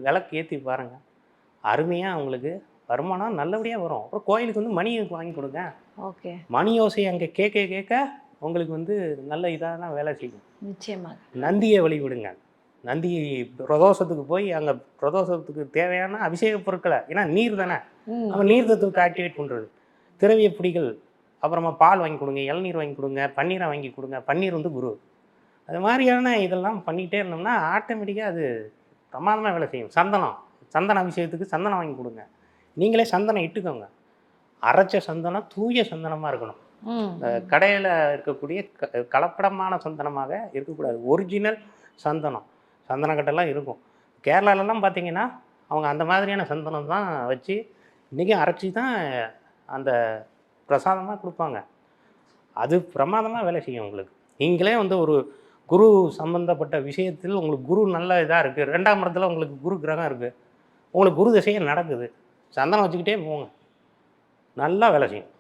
விளக்கு ஏற்றி பாருங்கள், அருமையாக உங்களுக்கு வருமானம் நல்லபடியாக வரும். அப்புறம் கோயிலுக்கு வந்து மணி வாங்கி கொடுங்க. ஓகே. மணி ஓசை அங்கே கேட்க கேட்க உங்களுக்கு வந்து நல்ல இதாக தான் வேலை செய்யும். நிச்சயமாக. நந்தியை வழிபடுங்க. நந்தி பிரதோஷத்துக்கு போய் அங்கே பிரதோஷத்துக்கு தேவையான அபிஷேக பொருட்களை, ஏன்னா நீர் தானே, நம்ம நீர் தத்துவத்தை ஆக்டிவேட் பண்ணுறது. திரவிய பிடிகள், அப்புறமா பால் வாங்கி கொடுங்க, இளநீர் வாங்கி கொடுங்க, பன்னீரை வாங்கி கொடுங்க. பன்னீர் வந்து குரு. அது மாதிரியான இதெல்லாம் பண்ணிகிட்டே இருந்தோம்னா ஆட்டோமேட்டிக்காக அது பிரமாதமாக வேலை செய்யும். சந்தன அபிஷேகத்துக்கு சந்தனம் வாங்கி கொடுங்க. நீங்களே சந்தனம் இட்டுக்கோங்க. அரைச்ச சந்தனம் தூய சந்தனமாக இருக்கணும். கடையில் இருக்கக்கூடிய கலப்படமான சந்தனமாக இருக்கக்கூடாது. ஒரிஜினல் சந்தனக்கட்டெல்லாம் இருக்கும். கேரளாலெலாம் பார்த்தீங்கன்னா அவங்க அந்த மாதிரியான சந்தனம் தான் வச்சு இன்றைக்கி அரைச்சி தான் அந்த பிரசாதமாக கொடுப்பாங்க. அது பிரமாதமாக வேலை செய்யும் உங்களுக்கு. நீங்களே வந்து ஒரு குரு சம்பந்தப்பட்ட விஷயத்தில் உங்களுக்கு குரு நல்ல இதாக இருக்குது, 2ஆம் இடத்துல உங்களுக்கு குரு கிரகம் இருக்குது, உங்களுக்கு குரு திசையே நடக்குது, சந்தனம் வச்சுக்கிட்டே போங்க, நல்லா வேலை செய்யும்.